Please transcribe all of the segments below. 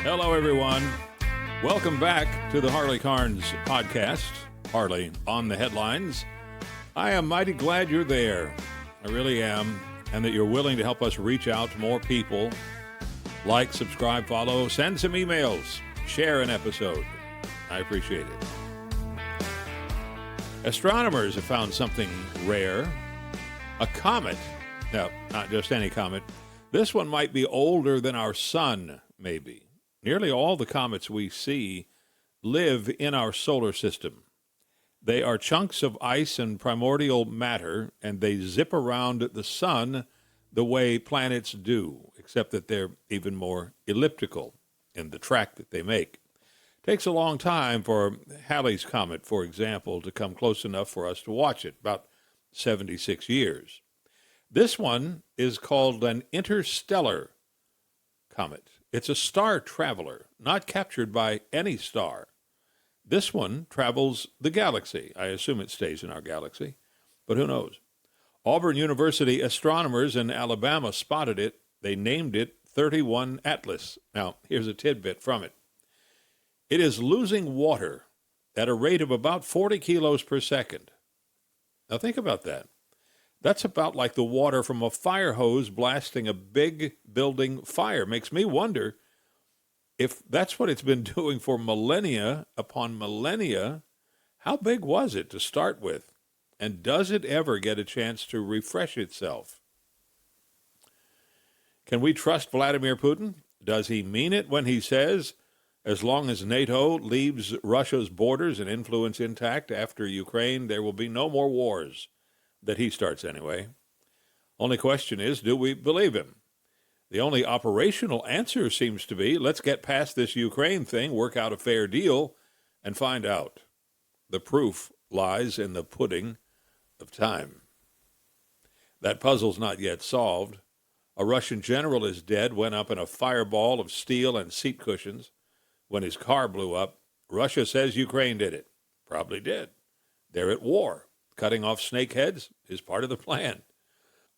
Hello, everyone. Welcome back to the Harley Carnes podcast, Harley on the Headlines. I am mighty glad you're there. I really am. And that you're willing to help us reach out to more people. Like, subscribe, follow, send some emails, share an episode. I appreciate it. Astronomers have found something rare. A comet. No, not just any comet. This one might be older than our sun, maybe. Nearly all the comets we see live in our solar system. They are chunks of ice and primordial matter, and they zip around the sun the way planets do, except that they're even more elliptical in the track that they make. It takes a long time for Halley's Comet, for example, to come close enough for us to watch it, about 76 years. This one is called an interstellar comet. It's a star traveler, not captured by any star. This one travels the galaxy. I assume it stays in our galaxy, but who knows? Auburn University astronomers in Alabama spotted it. They named it 31 Atlas. Now, here's a tidbit from it. It is losing water at a rate of about 40 kilos per second. Now, think about that. That's about like the water from a fire hose blasting a big building fire. Makes me wonder if that's what it's been doing for millennia upon millennia, how big was it to start with? And does it ever get a chance to refresh itself? Can we trust Vladimir Putin? Does he mean it when he says, as long as NATO leaves Russia's borders and influence intact after Ukraine, there will be no more wars? That he starts anyway. Only question is, do we believe him? The only operational answer seems to be, let's get past this Ukraine thing, work out a fair deal, and find out. The proof lies in the pudding of time. That puzzle's not yet solved. A Russian general is dead, went up in a fireball of steel and seat cushions. When his car blew up, Russia says Ukraine did it. Probably did. They're at war. Cutting off snakeheads is part of the plan.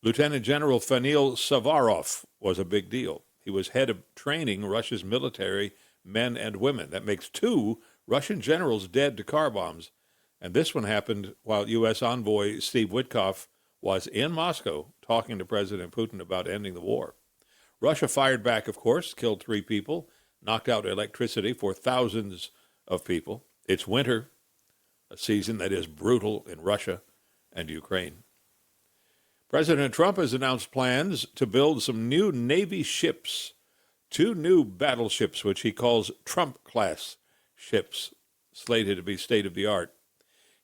Lieutenant General Fanil Savarov was a big deal. He was head of training Russia's military men and women. That makes 2 Russian generals dead to car bombs. And this one happened while U.S. envoy Steve Witkoff was in Moscow talking to President Putin about ending the war. Russia fired back, of course, killed 3 people, knocked out electricity for thousands of people. It's winter. A season that is brutal in Russia and Ukraine. President Trump has announced plans to build some new Navy ships, 2 new battleships, which he calls Trump-class ships, slated to be state-of-the-art.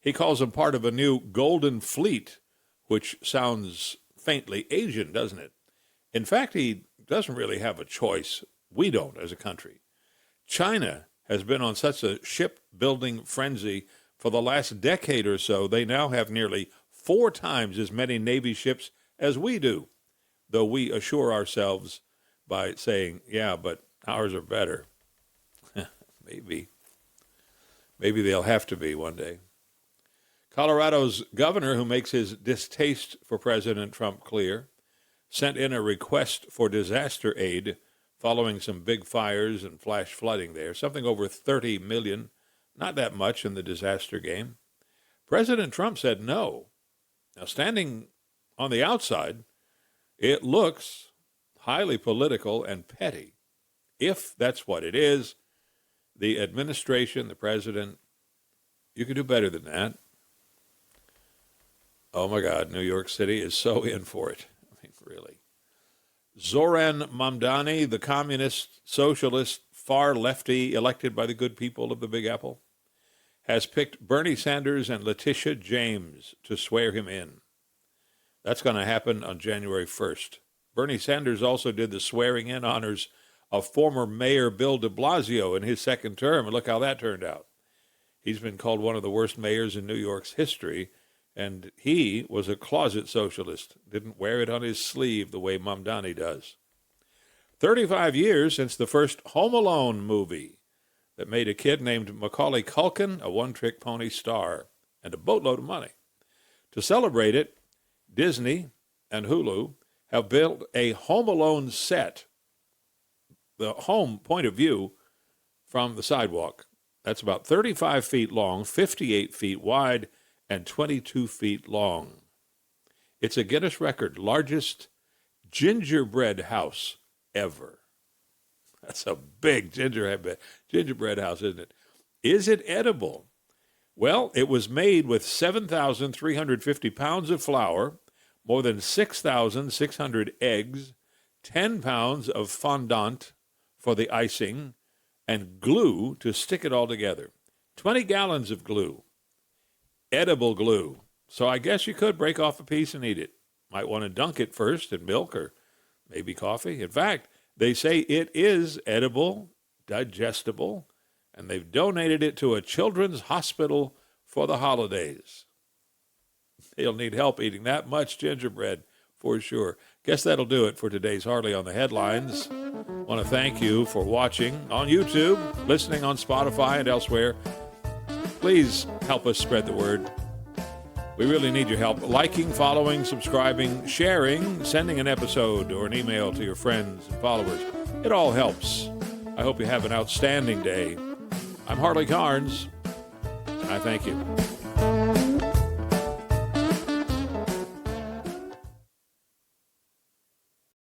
He calls them part of a new Golden Fleet, which sounds faintly Asian, doesn't it? In fact, he doesn't really have a choice. We don't as a country. China has been on such a shipbuilding frenzy for the last decade or so. They now have nearly 4 times as many Navy ships as we do, though we assure ourselves by saying, yeah, but ours are better. Maybe they'll have to be one day. Colorado's governor, who makes his distaste for President Trump clear, sent in a request for disaster aid following some big fires and flash flooding there, something over $30 million. Not that much in the disaster game. President Trump said no. Now, standing on the outside, it looks highly political and petty. If that's what it is, the administration, the president, you could do better than that. Oh, my God, New York City is so in for it. I mean, really. Zoran Mamdani, the communist, socialist, far lefty elected by the good people of the Big Apple, has picked Bernie Sanders and Letitia James to swear him in. That's going to happen on January 1st. Bernie Sanders also did the swearing-in honors of former Mayor Bill de Blasio in his second term, and look how that turned out. He's been called one of the worst mayors in New York's history, and he was a closet socialist, didn't wear it on his sleeve the way Mamdani does. 35 years since the first Home Alone movie that made a kid named Macaulay Culkin a one-trick pony star and a boatload of money. To celebrate it, Disney and Hulu have built a Home Alone set the home point of view from the sidewalk. That's about 35 feet long, 58 feet wide, and 22 feet long. It's a Guinness record, largest gingerbread house ever. That's a big gingerbread house, isn't it? Is it edible? Well, it was made with 7,350 pounds of flour, more than 6,600 eggs, 10 pounds of fondant for the icing, and glue to stick it all together. 20 gallons of glue. Edible glue. So I guess you could break off a piece and eat it. Might want to dunk it first in milk or maybe coffee. In fact, they say it is edible, digestible, and they've donated it to a children's hospital for the holidays. They'll need help eating that much gingerbread for sure. Guess that'll do it for today's Harley on the Headlines. I want to thank you for watching on YouTube, listening on Spotify and elsewhere. Please help us spread the word. We really need your help. Liking, following, subscribing, sharing, sending an episode or an email to your friends and followers. It all helps. I hope you have an outstanding day. I'm Harley Carnes, and I thank you.